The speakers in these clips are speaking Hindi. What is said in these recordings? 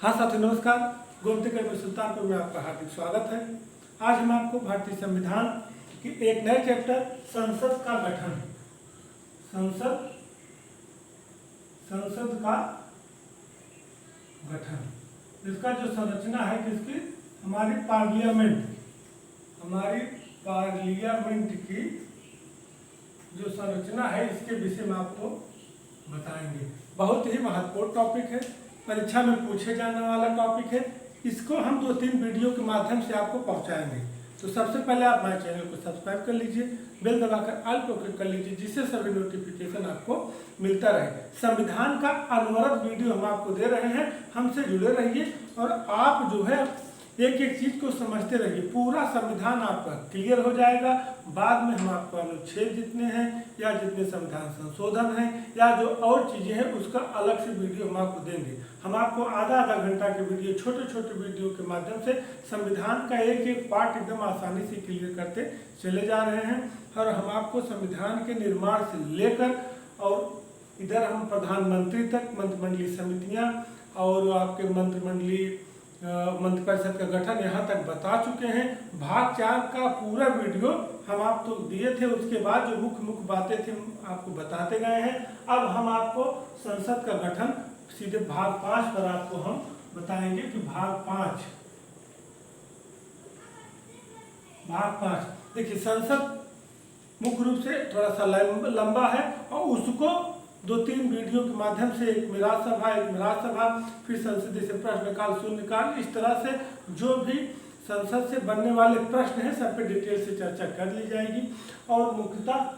हाँ साथियों नमस्कार। गोमती में सुल्तानपुर में आपका हार्दिक स्वागत है। आज हम आपको भारतीय संविधान की एक नए चैप्टर संसद का गठन, संसद का गठन, इसका जो संरचना है किसकी, हमारी पार्लियामेंट की जो संरचना है इसके विषय में आपको बताएंगे। बहुत ही महत्वपूर्ण टॉपिक है, परीक्षा में पूछे जाने वाला टॉपिक है। इसको हम 2-3 वीडियो के माध्यम से आपको पहुंचाएंगे। तो सबसे पहले आप हमारे चैनल को सब्सक्राइब कर लीजिए, बेल दबाकर ऑल को क्लिक कर लीजिए, जिससे सभी नोटिफिकेशन आपको मिलता रहे। संविधान का अनवरत वीडियो हम आपको दे रहे हैं, हमसे जुड़े रहिए और आप जो है एक एक चीज को समझते रहिए। पूरा संविधान आपका क्लियर हो जाएगा। बाद में हम आपको अनुच्छेद जितने हैं या जितने संविधान संशोधन हैं या जो और चीजें हैं उसका अलग से वीडियो हम आपको देंगे। हम आपको आधा घंटा के वीडियो, छोटे छोटे वीडियो के माध्यम से संविधान का एक एक पार्ट एकदम आसानी से क्लियर करते चले जा रहे हैं। और हम आपको संविधान के निर्माण से लेकर और इधर हम प्रधानमंत्री तक, मंत्रिमंडलीय समितियां और आपके मंत्रिपरिषद का गठन यहाँ तक बता चुके हैं। भाग 4 का पूरा वीडियो हम आपको दिए थे, उसके बाद जो मुख्य बातें थी आपको बताते गए हैं। अब हम आपको संसद का गठन सीधे भाग 5 पर आपको हम बताएंगे कि भाग 5 देखिए, संसद मुख्य रूप से थोड़ा सा लंबा है और उसको 2-3 वीडियो के माध्यम से एक राज्यसभा, फिर संसदीय से प्रश्नकाल, शून्यकाल, इस तरह से जो भी संसद से बनने वाले प्रश्न हैं सब पे डिटेल से चर्चा कर ली जाएगी। और मुख्यतः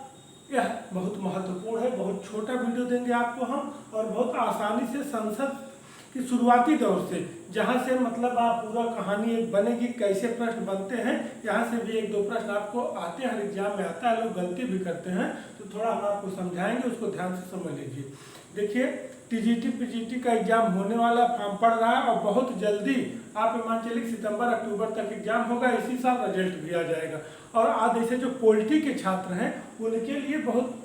यह बहुत महत्वपूर्ण है, बहुत छोटा वीडियो देंगे आपको हम और बहुत आसानी से संसद की शुरुआती दौर से, जहाँ से मतलब आप पूरा कहानी एक बनेगी, कैसे प्रश्न बनते हैं, यहाँ से भी 1-2 प्रश्न आपको आते हैं, हर एग्जाम में आता है, लोग गलती भी करते हैं, तो थोड़ा हम आपको समझाएंगे, उसको ध्यान से समझ लीजिए। देखिए, टीजीटी पीजीटी का एग्जाम होने वाला, फॉर्म पड़ रहा है और बहुत जल्दी आप मान चलिए सितंबर-अक्टूबर तक एग्जाम होगा, इसी साल रिजल्ट भी आ जाएगा। और आज ऐसे जो पॉलिटी के छात्र हैं उनके लिए बहुत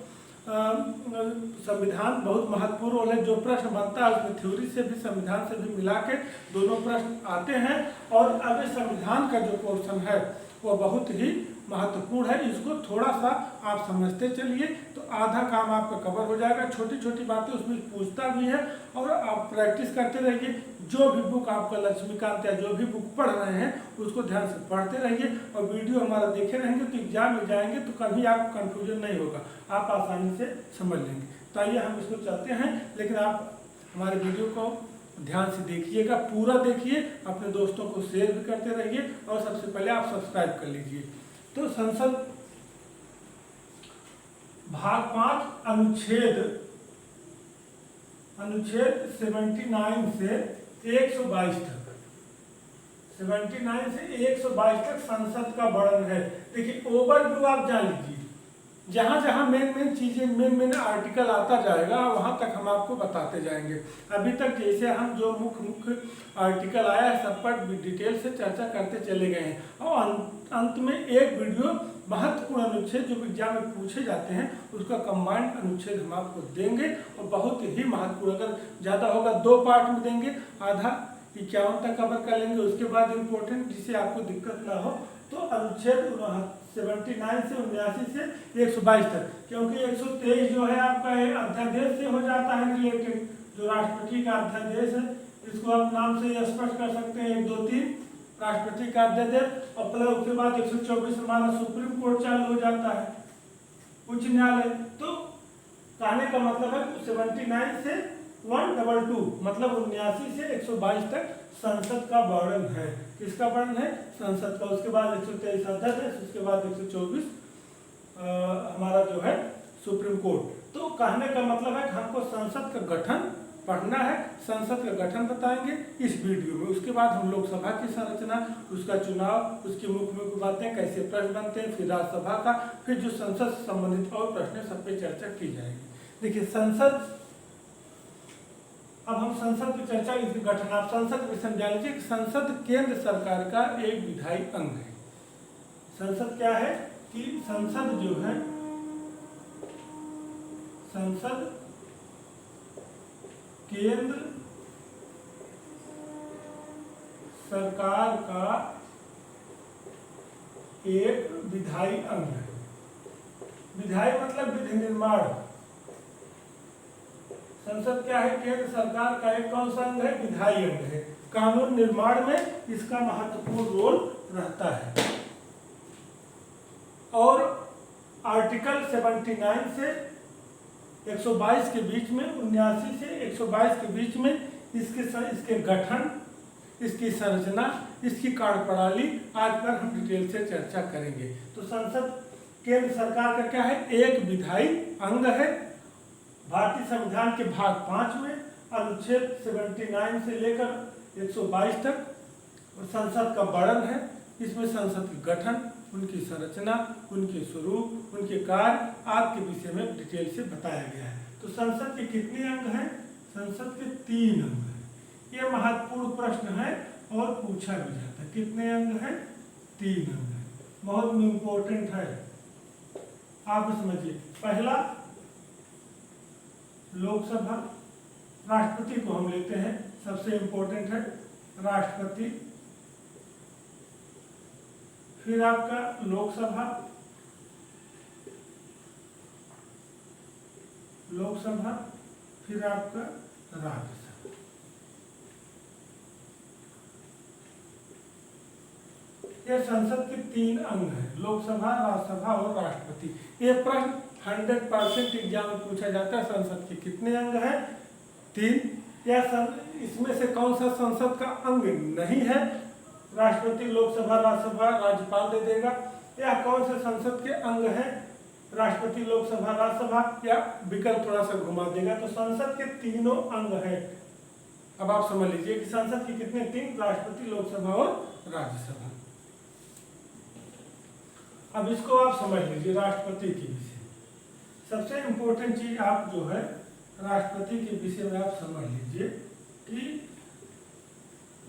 संविधान बहुत महत्वपूर्ण रोल है। जो प्रश्न बनता है उसमें थ्योरी से भी संविधान से भी मिला के दोनों प्रश्न आते हैं। और अभी संविधान का जो पोर्शन है वो बहुत ही महत्वपूर्ण है, इसको थोड़ा सा आप समझते चलिए तो आधा काम आपका कवर हो जाएगा। छोटी छोटी बातें उसमें पूछता भी है और आप प्रैक्टिस करते रहिए। जो भी बुक आपका लक्ष्मीकांत या जो भी बुक पढ़ रहे हैं उसको ध्यान से पढ़ते रहिए और वीडियो हमारा देखे रहेंगे तो एग्जाम में जाएंगे तो कभी आपको कन्फ्यूजन नहीं होगा, आप आसानी से समझ लेंगे। तो आइए हम इसको चलते हैं, लेकिन आप हमारे वीडियो को ध्यान से देखिएगा, पूरा देखिए, अपने दोस्तों को शेयर भी करते रहिए और सबसे पहले आप सब्सक्राइब कर लीजिए। तो संसद भाग 5 अनुच्छेद 79 से 122 तक, 79 से 122 तक संसद का वर्णन है। देखिए, ओवरव्यू आप जान लीजिए, जहाँ जहाँ मेन चीजें, मेन आर्टिकल आता जाएगा वहां तक हम आपको बताते जाएंगे। अभी तक जैसे हम जो मुख्य आर्टिकल आया है सब पर डिटेल से चर्चा करते चले गए हैं और अंत में एक वीडियो महत्वपूर्ण अनुच्छेद जो एग्जाम में पूछे जाते हैं उसका कंबाइंड अनुच्छेद हम आपको देंगे और बहुत ही महत्वपूर्ण, अगर ज़्यादा होगा 2 पार्ट में देंगे, आधा 51 तक कवर कर लेंगे। उसके बाद इम्पोर्टेंट जिससे आपको दिक्कत ना हो तो अनुच्छेद 79 से 79 से 122 तक, क्योंकि 123 जो है आपका अध्यादेश से हो जाता है रिलेटेड, जो राष्ट्रपति का अध्यादेश है, इसको आप नाम से स्पष्ट कर सकते हैं 1, 2, 3 राष्ट्रपति का अध्यादेश। और प्लस उसके बाद 124 हमारा सुप्रीम कोर्ट चालू हो जाता है, उच्च न्यायालय। तो कहने का मतलब है 79 से 122 मतलब 79 से 122 तक संसद का वर्णन है। किसका वर्णन है? संसद का। उसके बाद 123 अध्यादेश, उसके बाद 124 हमारा जो है सुप्रीम कोर्ट। तो कहने का मतलब है कि हमको संसद का गठन पढ़ना है, संसद का गठन बताएंगे इस वीडियो में। उसके बाद हम लोकसभा की संरचना, उसका चुनाव, उसकी मुख्य बातें, कैसे प्रश्न बनते हैं, फिर राज्यसभा का, फिर जो संसद से संबंधित और प्रश्न सब पे चर्चा की जाएगी। देखिए, संसद, अब हम संसद की चर्चा, इसके गठन, आप संसद को समझा लीजिए कि संसद केंद्र सरकार का एक विधायी अंग है। संसद क्या है कि संसद जो है, संसद केंद्र सरकार का एक विधायी अंग है। विधायी मतलब विधि निर्माण। संसद क्या है? केंद्र सरकार का एक कौन सा अंग है? विधायी अंग है। कानून निर्माण में इसका महत्वपूर्ण रोल रहता है। और आर्टिकल 79 से 122 के बीच में, 79 से 122 के बीच में इसके गठन, इसकी संरचना, इसकी कार्यप्रणाली आज पर हम डिटेल से चर्चा करेंगे। तो संसद केंद्र सरकार का क्या है? एक विधायी अंग है। भारतीय संविधान के भाग 5 में अनुच्छेद 79 से लेकर 122 तक और संसद का वर्णन है। इसमें संसद के गठन, उनकी संरचना, उनके स्वरूप, उनके कार्य आदि के विषय में डिटेल से बताया गया है। तो संसद के कितने अंग हैं? संसद के 3 अंग हैं। ये महत्वपूर्ण प्रश्न है और पूछा भी जाता है। कितने अंग हैं? 3 अंग हैं। बहुत इम्पोर्टेंट है, आप समझिए। पहला लोकसभा, राष्ट्रपति को हम लेते हैं, सबसे इम्पोर्टेंट है राष्ट्रपति। फिर आपका लोकसभा, फिर आपका राज्यसभा। ये संसद के 3 अंग हैं, लोकसभा, राज्यसभा और राष्ट्रपति। ये प्रश्न 100% एग्जाम में पूछा जाता है। संसद के कितने अंग हैं? 3। या इसमें से कौन सा संसद का अंग नहीं है? राष्ट्रपति, लोकसभा, राज्यसभा, राज्यपाल दे देगा। या कौन से संसद के अंग हैं? राष्ट्रपति, लोकसभा, राज्यसभा, या विकल्प थोड़ा सा घुमा देगा। तो संसद के तीनों अंग हैं। अब आप समझ लीजिए कि संसद के कितने? 3, राष्ट्रपति, लोकसभा और राज्यसभा। अब इसको आप समझ लीजिए राष्ट्रपति के विषय। सबसे इम्पोर्टेंट चीज आप जो है राष्ट्रपति के विषय में आप समझ लीजिए कि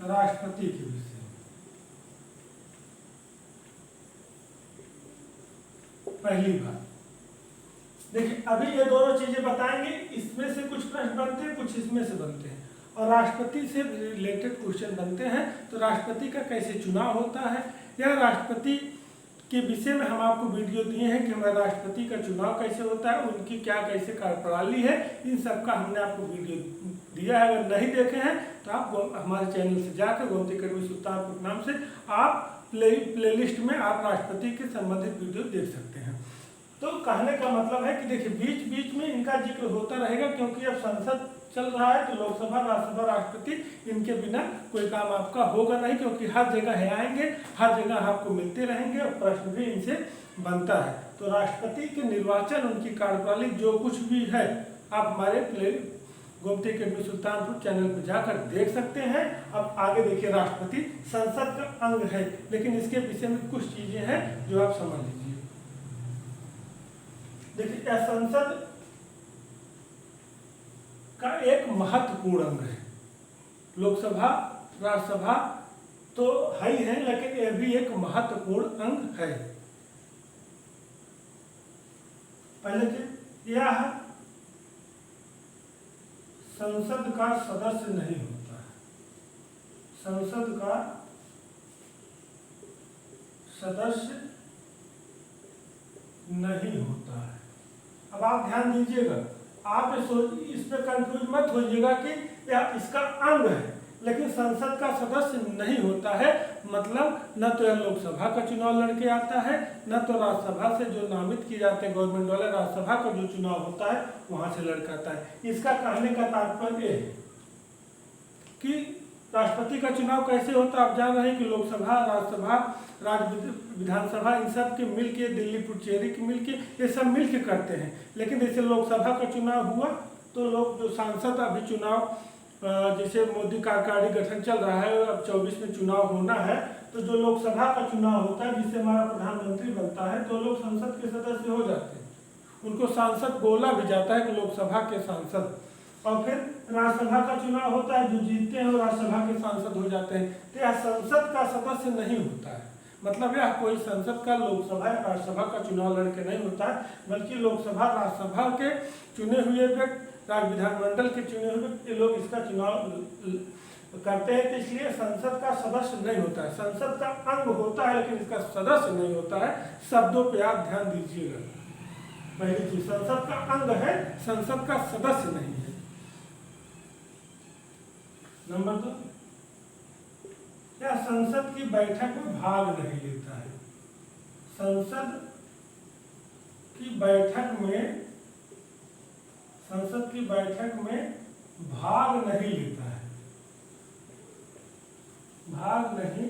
राष्ट्रपति के विषय पहली बात देखिए, अभी ये दोनों चीजें बताएंगे। इसमें से कुछ प्रश्न बनते हैं, कुछ इसमें से बनते हैं और राष्ट्रपति से रिलेटेड क्वेश्चन बनते हैं। तो राष्ट्रपति का कैसे चुनाव होता है, या राष्ट्रपति के विषय में हम आपको वीडियो दिए हैं कि हमारे राष्ट्रपति का चुनाव कैसे होता है, उनकी क्या कैसे कार्यप्रणाली है, इन सब का हमने आपको वीडियो दिया है। अगर नहीं देखे हैं तो आप हमारे चैनल से जाकर गोमती अकेडमी सुल्तानपुर नाम से आप प्लेलिस्ट में आप राष्ट्रपति के संबंधित वीडियो देख सकते हैं। तो कहने का मतलब है कि देखिए बीच बीच में इनका जिक्र होता रहेगा, क्योंकि अब संसद चल रहा है तो लोकसभा, राज्यसभा, राष्ट्रपति इनके बिना कोई काम आपका होगा नहीं, क्योंकि हर जगह है आएंगे, हर जगह आपको मिलते रहेंगे और प्रश्न भी इनसे बनता है। तो राष्ट्रपति के निर्वाचन, उनकी कार्यप्रणाली जो कुछ भी है आप हमारे गोमती अकेडमी सुल्तानपुर चैनल पर जाकर देख सकते हैं। अब आगे देखिए, राष्ट्रपति संसद का अंग है, लेकिन इसके विषय में कुछ चीजें हैं जो आप समझ लीजिए। देखिए, यह संसद का एक महत्वपूर्ण अंग है। लोकसभा, राज्यसभा तो है ही है, लेकिन यह भी एक महत्वपूर्ण अंग है। पहले यह संसद का सदस्य नहीं होता है। संसद का सदस्य नहीं होता है। अब आप ध्यान दीजिएगा, आप इस पे कंफ्यूज मत होइएगा कि यह इसका अंग है लेकिन संसद का सदस्य नहीं होता है। मतलब न तो यह लोकसभा का चुनाव लड़के आता है, न तो राज्यसभा से जो नामित किए जाते हैं गवर्नमेंट वाले, राज्यसभा का जो चुनाव होता है वहां से लड़का आता है। इसका कहने का तात्पर्य है कि राष्ट्रपति का चुनाव कैसे होता है। आप जान रहे हैं कि लोकसभा, राज्यसभा, राज्य विधानसभा इन सब के मिलके, दिल्ली पुडुचेरी के मिलके, ये सब मिलके करते हैं। लेकिन जैसे लोकसभा का चुनाव हुआ तो लोग जो सांसद अभी चुनाव, जैसे मोदी का कार्यकारिणी गठन चल रहा है, अब 24 में चुनाव होना है, तो जो लोकसभा का चुनाव होता है जिससे हमारा प्रधानमंत्री बनता है, तो लोग संसद के सदस्य हो जाते हैं। उनको सांसद बोला भी जाता है कि लोकसभा के सांसद। और फिर राज्यसभा का चुनाव होता है, जो जीतते हैं वो राज्यसभा के सांसद हो जाते हैं। तो यह संसद का सदस्य नहीं होता है। मतलब यह कोई संसद का, लोकसभा या राज्यसभा का चुनाव लड़के नहीं होता है, बल्कि लोकसभा, राज्यसभा के चुने हुए व्यक्ति, राज्य विधानमंडल के चुने हुए ये लोग इसका चुनाव करते हैं, तो इसलिए संसद का सदस्य नहीं होता है। संसद का अंग होता है लेकिन इसका सदस्य नहीं होता है। शब्दों पे आप ध्यान दीजिएगा। पहली चीज, संसद का अंग है, संसद का सदस्य नहीं है। नंबर 2, क्या संसद की बैठक में भाग नहीं लेता है। संसद की बैठक में भाग नहीं लेता है। भाग नहीं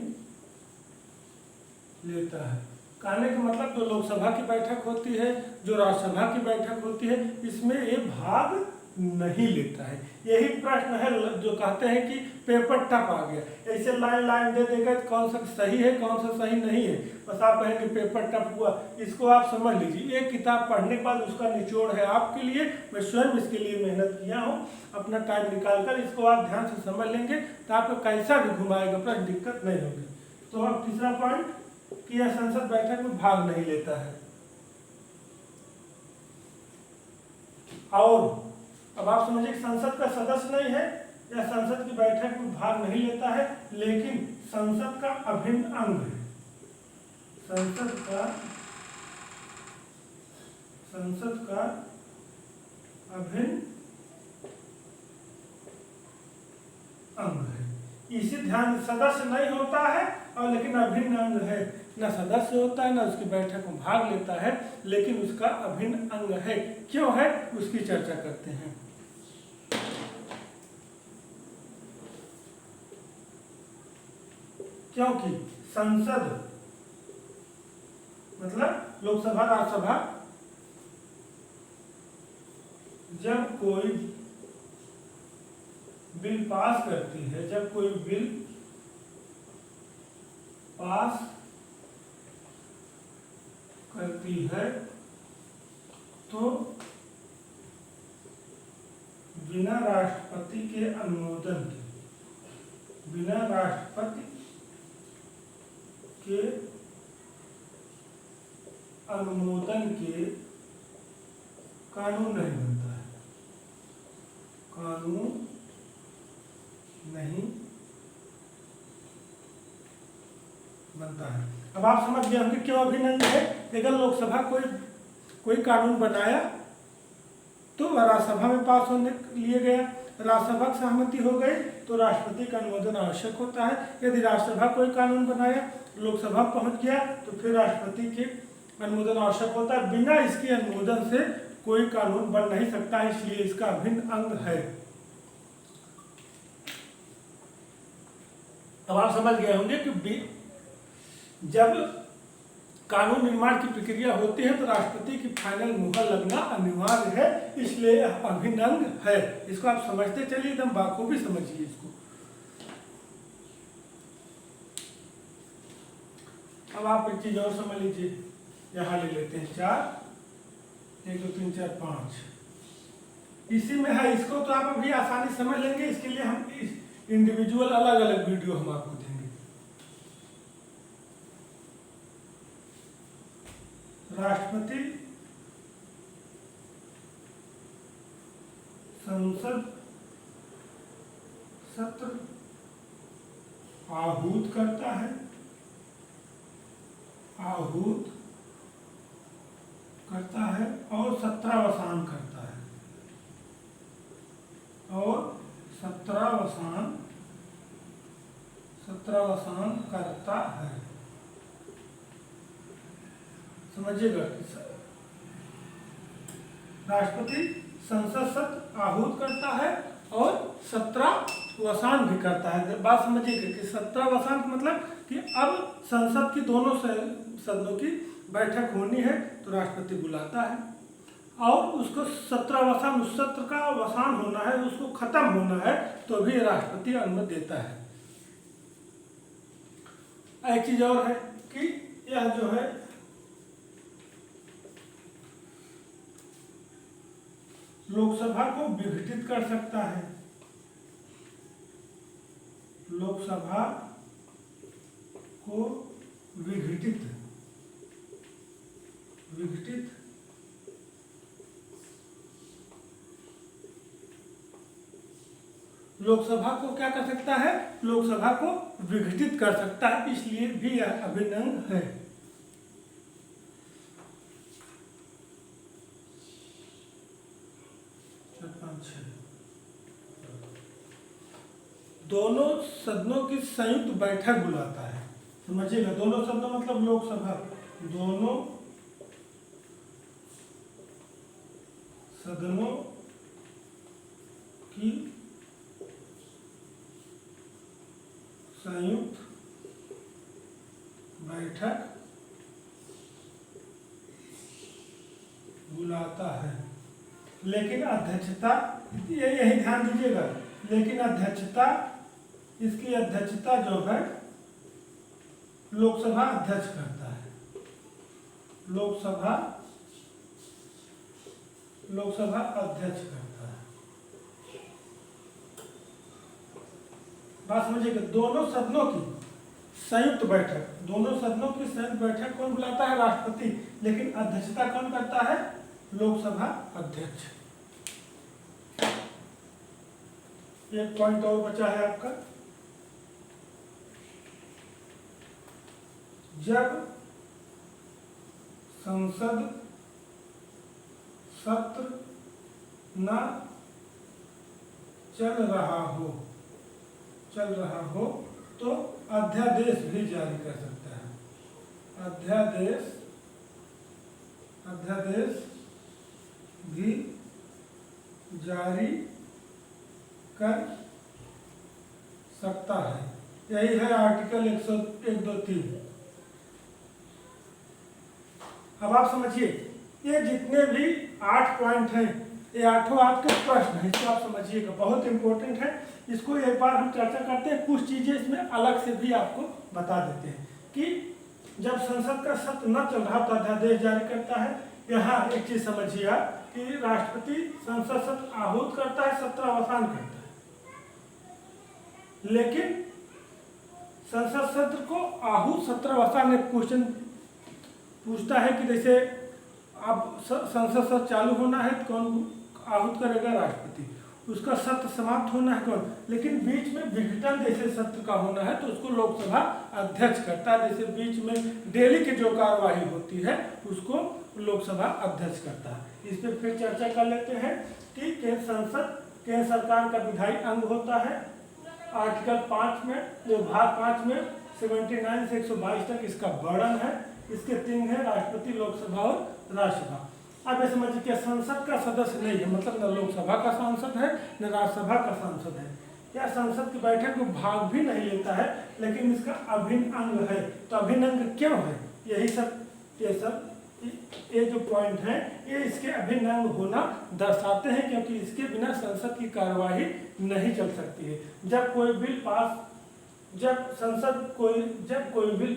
लेता है कहने का मतलब जो लोकसभा की बैठक होती है, जो राज्यसभा की बैठक होती है, इसमें ये भाग नहीं लेता है। यही प्रश्न है जो कहते हैं कि पेपर टफ आ गया, ऐसे लाइन लाइन दे देगा कौन सा सही है कौन सा सही नहीं है, बस आप कहेंगे पेपर टफ हुआ। इसको आप समझ लीजिए, एक किताब पढ़ने के बाद उसका निचोड़ है आपके लिए। मैं स्वयं इसके लिए मेहनत किया हूँ, अपना टाइम निकाल कर इसको आप ध्यान से समझ लेंगे तो आपको कैसा भी घुमाएगा प्रश्न दिक्कत नहीं होगी। तो अब तीसरा पॉइंट कि यह संसद बैठक में भाग नहीं लेता है। और अब आप समझिए संसद का सदस्य नहीं है या संसद की बैठक में भाग नहीं लेता है, लेकिन संसद का अभिन्न अंग है। संसद का अभिन्न अंग है। इसी ध्यान, सदस्य नहीं होता है और लेकिन अभिन्न अंग है। न सदस्य होता है न उसकी बैठक में भाग लेता है, लेकिन उसका अभिन्न अंग है। क्यों है उसकी चर्चा करते हैं। क्योंकि संसद मतलब लोकसभा राज्यसभा जब कोई बिल पास करती है, जब कोई बिल पास करती है तो बिना राष्ट्रपति के अनुमोदन के कानून नहीं बनता है। कानून नहीं बनता है। अब आप समझ गए होंगे क्यों अभिन्न अंग है। अगर लोकसभा कोई कानून बनाया तो राज्यसभा में पास होने लिए गया, राज्यसभा की सहमति हो गई तो राष्ट्रपति का अनुमोदन आवश्यक होता है। यदि राज्यसभा कोई कानून बनाया, लोकसभा पहुंच गया तो फिर राष्ट्रपति के अनुमोदन आवश्यक होता है। बिना इसके अनुमोदन से कोई कानून बन नहीं सकता, इसलिए इसका अभिन्न अंग है। अब आप समझ गए होंगे कि जब कानून निर्माण की प्रक्रिया होती है तो राष्ट्रपति की फाइनल मुहर लगना अनिवार्य है, इसलिए अभिन्न अंग है। इसको आप समझते चलिए, एकदम बाखूबी समझिए इसको। अब आप एक चीज और समझ लीजिए, यहाँ ले लेते हैं 4, 1 2 3 4 5 इसी में है। इसको तो आप अभी आसानी समझ लेंगे, इसके लिए हम इंडिविजुअल अलग अलग वीडियो हम आपको देंगे। राष्ट्रपति संसद सत्र आहूत करता है और सत्रावसान करता है करता है। समझिएगा, राष्ट्रपति संसद सत्र आहूत करता है और सत्रावसान भी करता है। बात समझिएगा कि सत्रावसान मतलब कि अब संसद की दोनों सदनों की बैठक होनी है तो राष्ट्रपति बुलाता है और उसको सत्रावसान, उस सत्र का अवसान होना है, उसको खत्म होना है तो भी राष्ट्रपति अनुमति देता है। एक चीज और है कि यह जो है लोकसभा को विघटित कर सकता है। लोकसभा को विघटित लोकसभा को क्या कर सकता है, लोकसभा को विघटित कर सकता है, इसलिए भी यह अभिन्न अंग है। दोनों सदनों की संयुक्त बैठक बुलाता है, समझिएगा। दोनों सदनों मतलब लोकसभा, दोनों सदनों की संयुक्त बैठक बुलाता है, लेकिन अध्यक्षता, यही ध्यान दीजिएगा, लेकिन अध्यक्षता, इसकी अध्यक्षता जो है लोकसभा अध्यक्ष करता है। लोकसभा अध्यक्ष करता है। बात समझिएगा। दोनों सदनों की संयुक्त बैठक, दोनों सदनों की संयुक्त बैठक कौन बुलाता है, राष्ट्रपति, लेकिन अध्यक्षता कौन करता है, लोकसभा अध्यक्ष। एक पॉइंट और बचा है आपका, जब संसद सत्र न चल रहा हो तो अध्यादेश भी जारी कर सकता है। अध्यादेश भी जारी कर सकता है। यही है आर्टिकल 103। अब आप समझिए, ये जितने भी 8 पॉइंट हैं, ये 8 आपके प्रश्न हैं, इसको आप समझिएगा, बहुत इंपॉर्टेंट है। इसको एक बार हम चर्चा करते हैं, कुछ चीजें इसमें अलग से भी आपको बता देते हैं कि जब संसद का सत्र न चल रहा तो अध्यादेश जारी करता है। यहाँ एक चीज समझिए आप कि राष्ट्रपति संसद सत्र आहूत करता है, सत्र अवसान करता है, लेकिन संसद सत्र को आहूत सत्र अवसान एक क्वेश्चन पूछता है कि जैसे अब संसद सत्र चालू होना है तो कौन आहूत करेगा, राष्ट्रपति। उसका सत्र समाप्त होना है कौन, लेकिन बीच में विघटन जैसे सत्र का होना है तो उसको लोकसभा अध्यक्ष करता है। जैसे बीच में डेली की जो कार्यवाही होती है उसको लोकसभा अध्यक्ष करता है। इस पर फिर चर्चा कर लेते हैं कि केंद्र सरकार का विधायी अंग होता है। आर्टिकल 5 में, जो भाग 5 में 79 से 122 तक इसका वर्णन है। इसके 3 है, राष्ट्रपति, लोकसभा और राज्यसभा। अब ये समझिए कि संसद का सदस्य नहीं है, मतलब न लोकसभा का सांसद है न राज्यसभा का सांसद है, या संसद की बैठक में भाग भी नहीं लेता है, लेकिन इसका अभिन्न अंग है। तो अभिन्न अंग क्यों है, यही सब ये जो पॉइंट है ये इसके अभिन्न अंग होना दर्शाते हैं, क्योंकि इसके बिना संसद की कार्यवाही नहीं चल सकती है। जब कोई बिल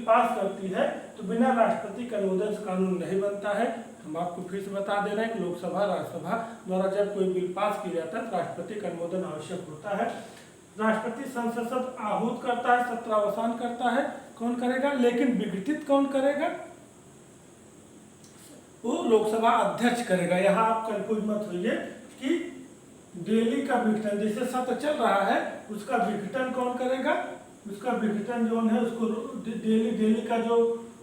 पास करती है तो बिना राष्ट्रपति के अनुमोदन से कानून नहीं बनता है। हम आपको फिर से बता दे रहे हैं कि लोकसभा राज्यसभा द्वारा जब कोई बिल पास किया जाता है तो राष्ट्रपति का अनुमोदन आवश्यक होता है। राष्ट्रपति संसद सत्र आहूत करता है, सत्रावसान करता है, कौन करेगा, लेकिन विघटित कौन करेगा, वो लोकसभा अध्यक्ष करेगा। यहाँ आप कंफ्यूज मत होइए कि डेली का विघटन, जैसे सत्र चल रहा है उसका विघटन कौन करेगा, उसका विघटन जो है उसको डेली का जो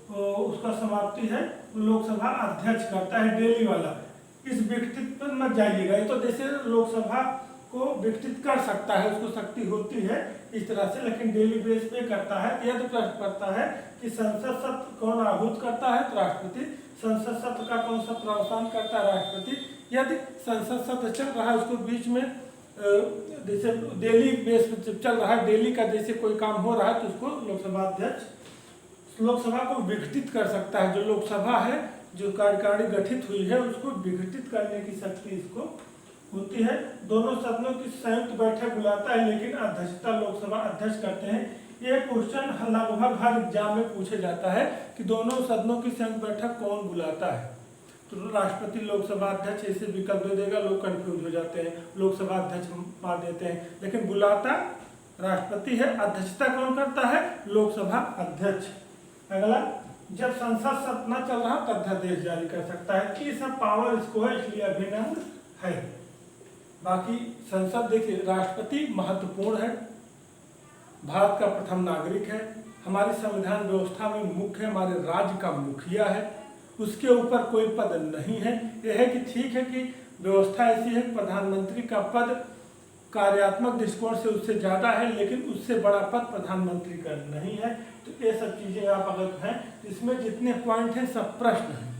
उसका समाप्ति है लोकसभा अध्यक्ष करता है, डेली वाला। इस विघटित पर मत जाइएगा, ये तो जैसे लोकसभा को विघटित कर सकता है, उसको शक्ति होती है इस तरह से, लेकिन डेली बेस पे करता है। यह तो प्रश्न करता है कि संसद सत्र कौन आहूत करता है, तो राष्ट्रपति। संसद सत्र का कौन सत्रावसान करता है, राष्ट्रपति। यदि संसद सत्र चल रहा है उसको बीच में जैसे डेली बेस पे चल रहा है, डेली का जैसे कोई काम हो रहा है तो उसको लोकसभा अध्यक्ष लोकसभा को विघटित कर सकता है। जो लोकसभा है, जो कार्यकारिणी गठित हुई है, उसको विघटित करने की शक्ति इसको होती है। दोनों सदनों की संयुक्त बैठक बुलाता है, लेकिन अध्यक्षता लोकसभा अध्यक्ष करते हैं। ये क्वेश्चन लगभग हर एग्जाम में पूछे जाता है कि दोनों सदनों की संयुक्त बैठक कौन बुलाता है, तो राष्ट्रपति, लोकसभा अध्यक्ष, ऐसे विकल्प दे देगा, लोग कंफ्यूज हो जाते हैं, लोकसभा अध्यक्ष मार देते हैं, लेकिन बुलाता राष्ट्रपति है, अध्यक्षता कौन करता है, लोकसभा अध्यक्ष। अगला, जब संसद सत्र न चल रहा तो अध्यादेश जारी कर सकता है। ये सब पावर इसको है, इसलिए अभिन्न अंग है। बाकी संसद देखिए, राष्ट्रपति महत्वपूर्ण है, भारत का प्रथम नागरिक है, हमारी संविधान व्यवस्था में मुख्य हमारे राज्य का मुखिया है, उसके ऊपर कोई पद नहीं है। यह है कि ठीक है कि व्यवस्था ऐसी है, प्रधानमंत्री का पद कार्यात्मक दृष्टिकोण से उससे ज़्यादा है, लेकिन उससे बड़ा पद प्रधानमंत्री का नहीं है। तो ये सब चीज़ें आप अगर हैं, इसमें जितने पॉइंट हैं सब प्रश्न हैं,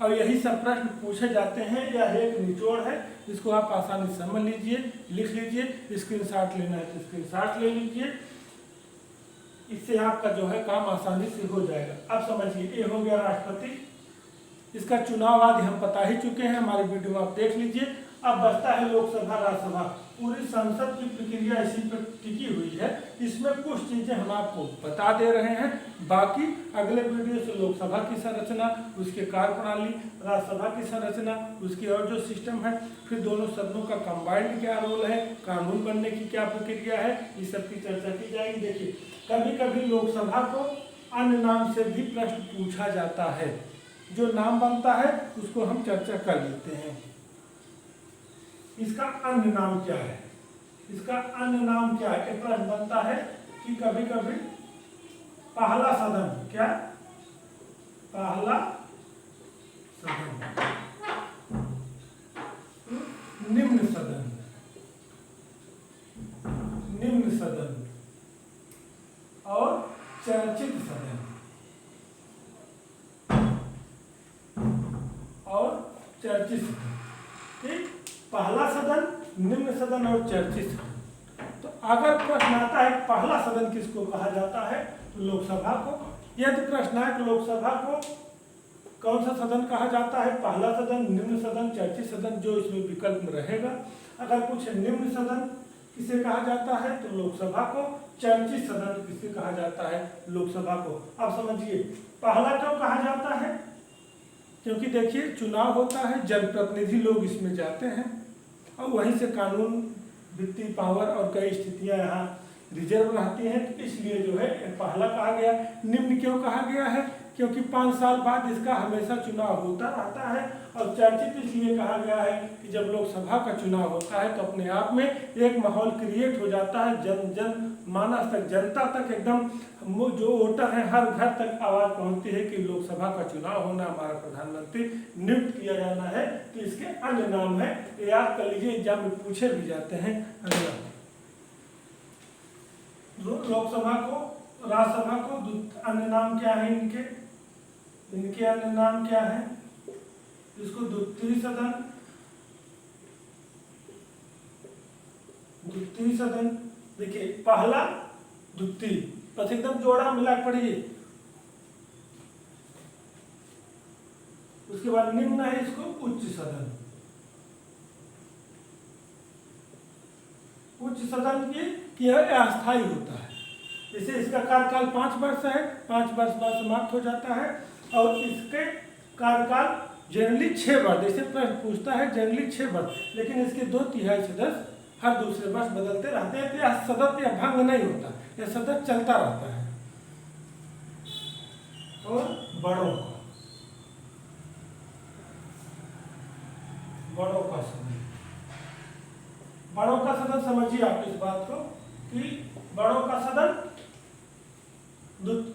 और यही सब प्रश्न पूछे जाते हैं। यह एक निचोड़ है, इसको आप आसानी से समझ लीजिए, लिख लीजिए, स्क्रीनशॉट लेना है तो स्क्रीनशॉट ले लीजिए, इससे आपका जो है काम आसानी से हो जाएगा। अब समझिए, ये हो गया राष्ट्रपति, इसका चुनाव आदि हम बता ही चुके हैं, हमारे वीडियो में आप देख लीजिए। अब बचता है लोकसभा राज्यसभा, पूरी संसद की प्रक्रिया इसी पर टिकी हुई है। इसमें कुछ चीजें हम आपको बता दे रहे हैं, बाकी अगले वीडियो से लोकसभा की संरचना, उसके कार्यप्रणाली, राज्यसभा की संरचना, उसकी और जो सिस्टम है, फिर दोनों सदनों का कंबाइंड क्या रोल है, कानून बनने की क्या प्रक्रिया है, इस सब की चर्चा की जाएगी। देखिए, कभी कभी लोकसभा को अन्य नाम से भी प्रश्न पूछा जाता है, जो नाम बनता है उसको हम चर्चा कर लेते हैं। इसका अन्य नाम क्या है, इसका अन्य नाम क्या है, एक प्रश्न बनता है कि कभी कभी पहला सदन, क्या पहला सदन, निम्न सदन, निम्न सदन और चर्चित सदन, और चर्चित सदन। ठीक, पहला सदन, निम्न सदन और चर्चित सदन। तो अगर प्रश्न आता है पहला सदन किसको कहा जाता है, तो लोकसभा को। यदि प्रश्न है कि लोकसभा को कौन सा सदन कहा जाता है, पहला सदन, निम्न सदन, चर्चित सदन, जो इसमें विकल्प में रहेगा। अगर कुछ निम्न सदन किसे कहा जाता है तो लोकसभा को, चर्चित सदन किसे कहा जाता है, लोकसभा को। अब समझिए, पहला क्यों कहा जाता है, क्योंकि देखिए चुनाव होता है, जनप्रतिनिधि लोग इसमें जाते हैं और वहीं से कानून, वित्तीय पावर और कई स्थितियां यहाँ रिजर्व रहती हैं, तो इसलिए जो है पहला कहा गया। निम्न क्यों कहा गया है, क्योंकि 5 साल बाद इसका हमेशा चुनाव होता रहता है। और चर्चित इसलिए कहा गया है कि जब लोकसभा का चुनाव होता है तो अपने आप में एक माहौल क्रिएट हो जाता है, जन मानस तक, जनता तक, एकदम जो वोटर है हर घर तक आवाज पहुंचती है कि लोकसभा का चुनाव होना, हमारा प्रधानमंत्री नियुक्त किया जाना है। तो इसके अन्य नाम है, याद कर लीजिए, एग्जाम में पूछे भी जाते हैं। लोकसभा को, राज्यसभा को अन्य नाम क्या है इनके, इनके अन्य नाम क्या है, इसको द्वितीय सदन, द्वितीय सदन। देखिए, पहला, द्वितीय, बस एकदम जोड़ा मिला पढ़िए। उसके बाद निम्न है, इसको उच्च सदन। उच्च सदन की यह अस्थायी होता है, जैसे इसका कार्यकाल 5 वर्ष है, 5 वर्ष बाद समाप्त हो जाता है, और इसके कार्यकाल जनरली 6 वर्ष, जैसे प्रश्न पूछता है जनरली 6 वर्ष, लेकिन इसके 2/3 सदस्य हर दूसरे वर्ष बदलते रहते हैं। तो यह सदस्य या भंग नहीं होता, यह सदस्य चलता रहता है। और बड़ों का, बड़ों का सदन, बड़ों का सदन समझिए आप इस बात को कि बड़ों का सदन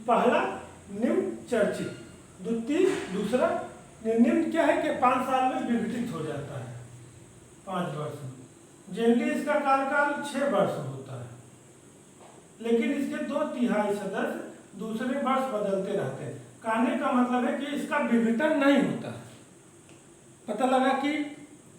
पहला, निम्न, चर्चित, द्वितीय, दूसरा। निम्न क्या है कि 5 साल में विघटित हो जाता है, 5 वर्ष में। जनरली इसका कार्यकाल 6 वर्ष होता है, लेकिन इसके 2/3 सदस्य दूसरे वर्ष बदलते रहते हैं। कहने का मतलब है कि इसका विघटन नहीं होता। पता लगा कि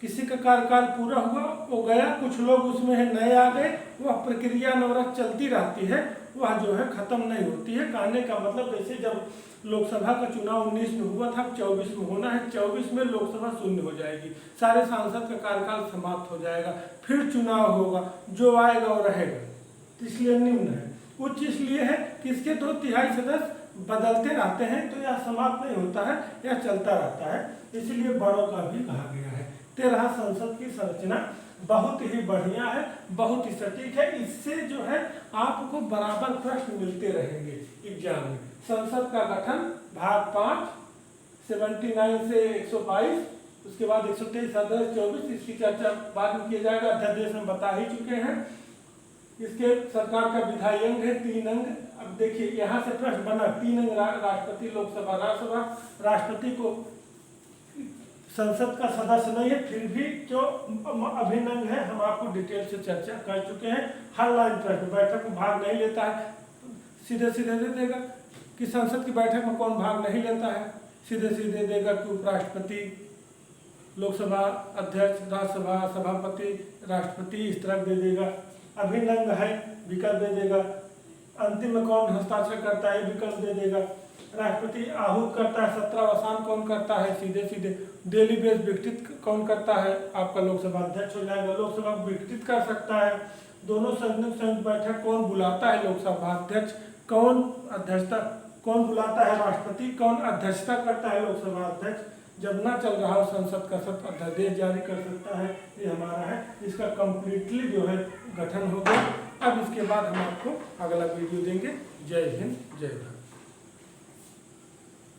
किसी का कार्यकाल पूरा हुआ, वो गया, कुछ लोग उसमें है नए आ गए, वह प्रक्रिया अनवरत चलती रहती है, वह जो है खत्म नहीं होती है। कहने का मतलब जैसे जब लोकसभा का चुनाव 19 में हुआ था, 24 में होना है, 24 में लोकसभा शून्य हो जाएगी, सारे सांसद का कार्यकाल समाप्त हो जाएगा, फिर चुनाव होगा, जो आएगा वो रहेगा। तो इसलिए निम्न है। उच्च इसलिए है कि इसके 2/3 सदस्य बदलते रहते हैं, तो यह समाप्त नहीं होता है, यह चलता रहता है, इसलिए बड़ों का भी कहा गया है। 13 संसद की संरचना बहुत ही बढ़िया है, बहुत ही सटीक है। इससे जो है आपको बराबर प्रश्न मिलते रहेंगे एग्जाम में। संसद का गठन भाग 5, 79 से 122, उसके बाद 123 अध्यादेश 24, इसकी चर्चा बाद में किया जाएगा, अध्यादेश में बता ही चुके हैं। इसके सरकार का विधायी अंग है 3 अंग। अब देखिए यहाँ से प्रश्न बना 3 अंग राष्ट्रपति, लोकसभा, राज्यसभा। राष्ट्रपति को संसद का सदस्य नहीं है, फिर भी जो अभिन्न अंग है हम आपको डिटेल से चर्चा कर चुके हैं। हर लाइन प्रश्न, बैठक में भाग नहीं लेता है, सीधे सीधे दे देगा कि संसद की बैठक में कौन भाग नहीं लेता है, सीधे सीधे देगा कि उपराष्ट्रपति, लोकसभा अध्यक्ष, राज्यसभा सभापति, राष्ट्रपति, इस तरह दे देगा। अभिन्न अंग है, विकल्प दे देगा। अंतिम में कौन हस्ताक्षर करता है, विकल्प दे देगा। राष्ट्रपति आहूत करता है, सत्रावसान कौन करता है, सीधे सीधे। डेली बेस विघटित कौन करता है, आपका लोकसभा अध्यक्ष हो जाएगा। लोकसभा विघटित कर सकता है। दोनों सदनों की संयुक्त बैठक कौन बुलाता है, लोकसभा अध्यक्ष। कौन अध्यक्षता, कौन बुलाता है, राष्ट्रपति। कौन अध्यक्षता करता है, लोकसभा अध्यक्ष। जब ना चल रहा हो संसद का सत्र, अध्यादेश जारी कर सकता है। ये हमारा है, इसका कंप्लीटली जो है गठन हो गया। अब इसके बाद हम आपको अगला वीडियो देंगे। जय हिंद, जय भारत।